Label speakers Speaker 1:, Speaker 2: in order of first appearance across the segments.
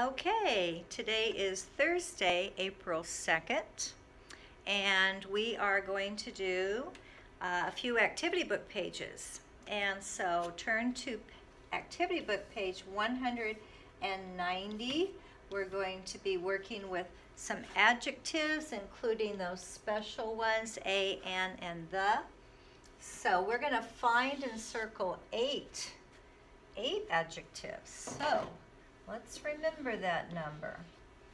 Speaker 1: Okay, today is Thursday, April 2nd, and we are going to do a few activity book pages. And so turn to activity book page 190. We're going to be working with some adjectives, including those special ones, a, an, and the. So we're going to find and circle eight adjectives. So let's remember that number.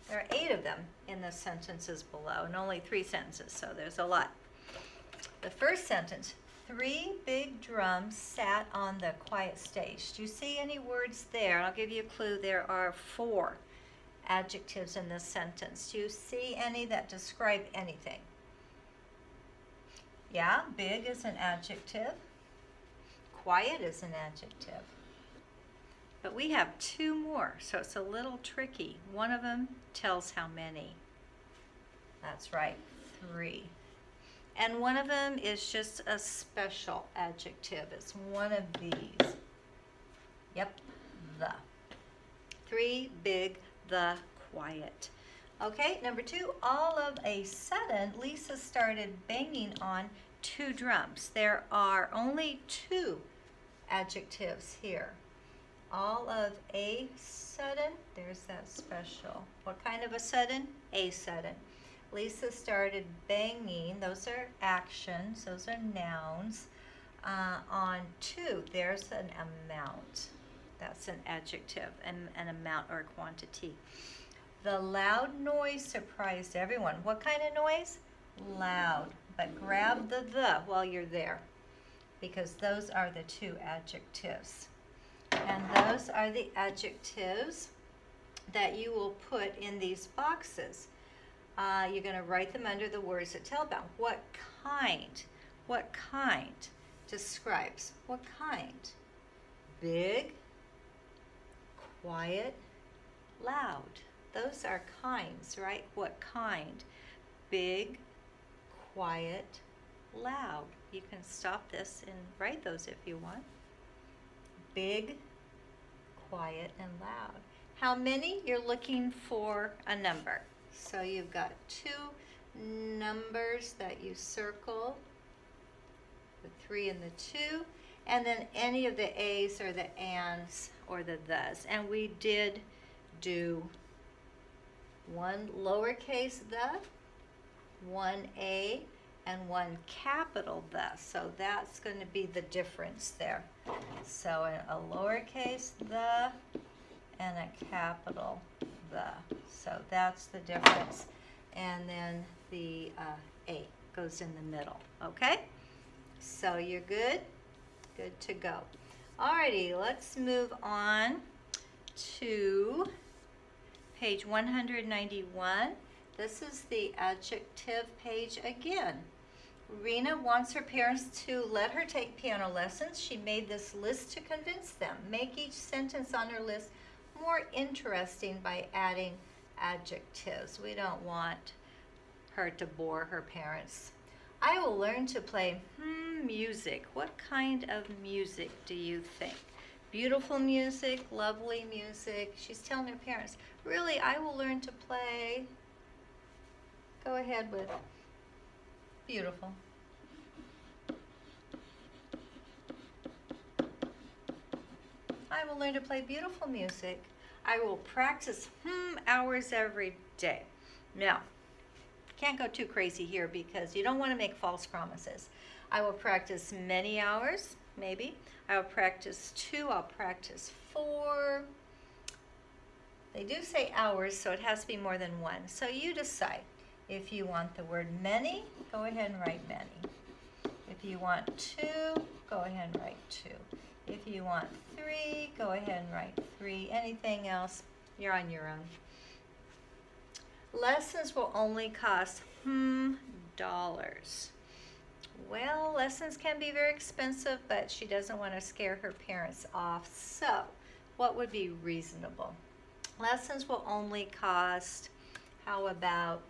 Speaker 1: There are 8 of them in the sentences below, and only 3 sentences, so there's a lot. The first sentence, 3 big drums sat on the quiet stage. Do you see any words there? I'll give you a clue. There are 4 adjectives in this sentence. Do you see any that describe anything? Yeah, big is an adjective. Quiet is an adjective. But we have 2 more, so it's a little tricky. One of them tells how many. That's right, 3. And one of them is just a special adjective. It's one of these. Yep, the. 3 big, the quiet. Okay, number 2, all of a sudden, Lisa started banging on 2 drums. There are only 2 adjectives here. All of a sudden, there's that special. What kind of a sudden? A sudden. Lisa started banging, those are actions, those are nouns, on 2. There's an amount. That's an adjective, an amount or quantity. The loud noise surprised everyone. What kind of noise? Loud. But grab the while you're there, because those are the 2 adjectives. And those are the adjectives that you will put in these boxes. You're going to write them under the words that tell about what kind describes what kind. Big, quiet, loud. Those are kinds, right? What kind? Big, quiet, loud. You can stop this and write those if you want. Big, quiet, and loud. How many? You're looking for a number. So you've got 2 numbers that you circle, the 3 and the 2, and then any of the A's or the ands or the thes. And we did do 1 lowercase the, 1 A, and 1 capital the. So that's going to be the difference there. So a lowercase the and a capital the. So that's the difference. And then the A goes in the middle. Okay? So you're good? Good to go. Alrighty, let's move on to page 191. This is the adjective page again. Rena wants her parents to let her take piano lessons. She made this list to convince them. Make each sentence on her list more interesting by adding adjectives. We don't want her to bore her parents. I will learn to play music. What kind of music do you think? Beautiful music, lovely music. She's telling her parents, really, I will learn to play. Go ahead with beautiful. I will learn to play beautiful music. I will practice hours every day. Now, can't go too crazy here because you don't want to make false promises. I will practice many hours, maybe. I will practice 2. I'll practice 4. They do say hours, so it has to be more than 1. So you decide. If you want the word many, go ahead and write many. If you want 2, go ahead and write 2. If you want 3, go ahead and write 3. Anything else, you're on your own. Lessons will only cost dollars. Well, lessons can be very expensive, but she doesn't want to scare her parents off. So, what would be reasonable? Lessons will only cost, how about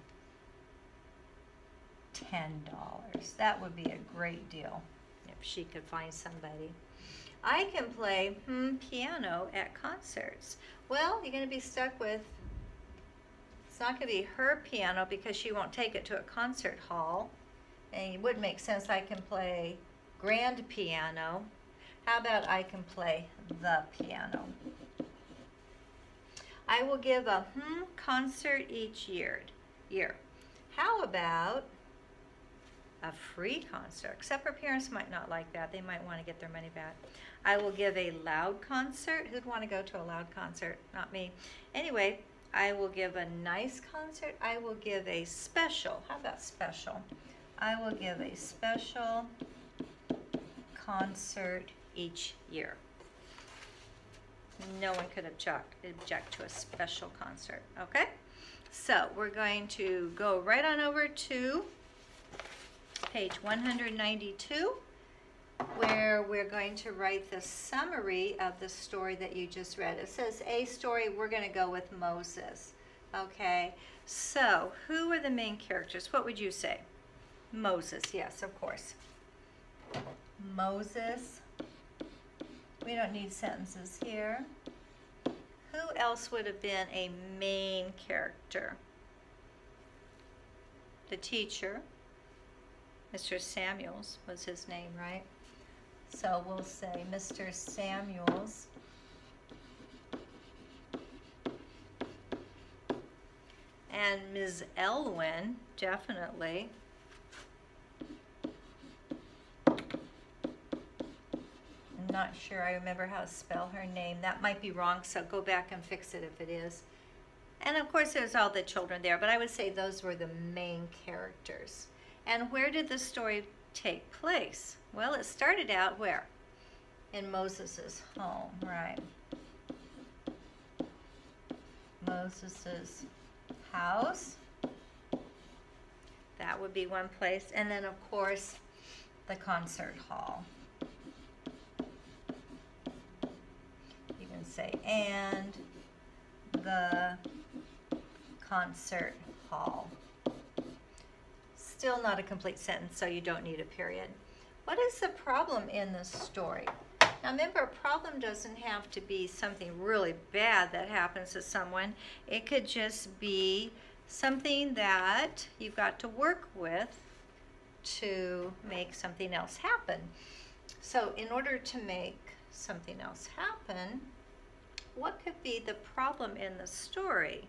Speaker 1: $10? That would be a great deal if she could find somebody. I can play piano at concerts. Well, you're going to be stuck with, it's not going to be her piano because she won't take it to a concert hall. And it would make sense I can play grand piano. How about I can play the piano? I will give a concert each year. How about a free concert? Except for parents might not like that. They might want to get their money back. I will give a loud concert. Who'd want to go to a loud concert? Not me. Anyway, I will give a nice concert. I will give a special. How about special? I will give a special concert each year. No one could object to a special concert, okay? So we're going to go right on over to page 192, where we're going to write the summary of the story that you just read. It says a story, we're going to go with Moses, okay? So who are the main characters? What would you say? Moses, yes, of course. Moses. We don't need sentences here. Who else would have been a main character? The teacher. Mr. Samuels was his name, right? So we'll say Mr. Samuels. And Ms. Elwyn, definitely. I'm not sure I remember how to spell her name. That might be wrong, so go back and fix it if it is. And of course there's all the children there, but I would say those were the main characters. And where did the story take place? Well, it started out where? In Moses's home, right? Moses's house. That would be one place. And then of course the concert hall. Say, and the concert hall. Still not a complete sentence, so you don't need a period. What is the problem in the story? Now remember, a problem doesn't have to be something really bad that happens to someone. It could just be something that you've got to work with to make something else happen. So in order to make something else happen, what could be the problem in the story?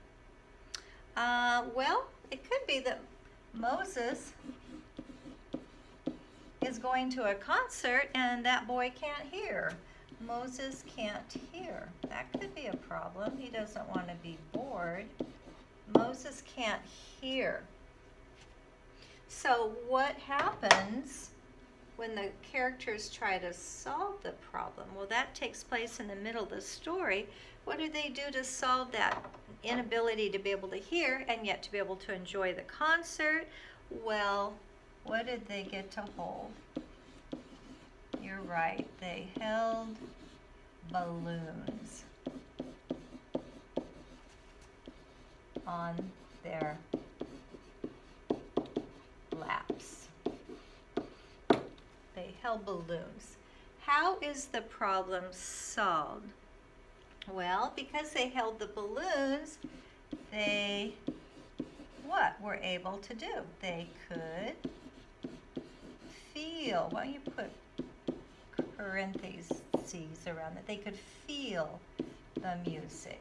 Speaker 1: Well, it could be that Moses is going to a concert and that boy can't hear. Moses can't hear. That could be a problem. He doesn't want to be bored. Moses can't hear. So what happens when the characters try to solve the problem? Well, that takes place in the middle of the story. What do they do to solve that inability to be able to hear and yet to be able to enjoy the concert? Well, what did they get to hold? You're right, they held balloons on their laps. They held balloons. How is the problem solved? Well, because they held the balloons, they were able to do? They could feel. Why don't you put parentheses around it? They could feel the music.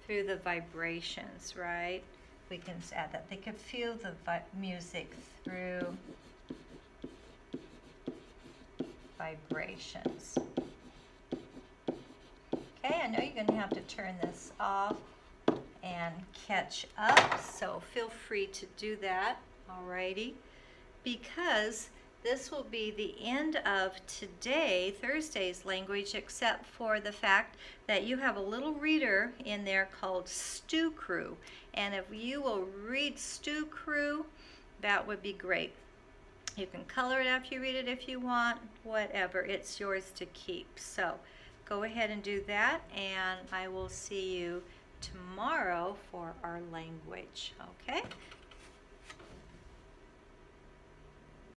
Speaker 1: Through the vibrations, right? We can add that. They could feel the music through vibrations. Okay, I know you're going to have to turn this off and catch up, so feel free to do that, alrighty, because this will be the end of today, Thursday's language, except for the fact that you have a little reader in there called Stew Crew. And if you will read Stew Crew, that would be great. You can color it after you read it if you want, whatever. It's yours to keep. So go ahead and do that, and I will see you tomorrow for our language, okay?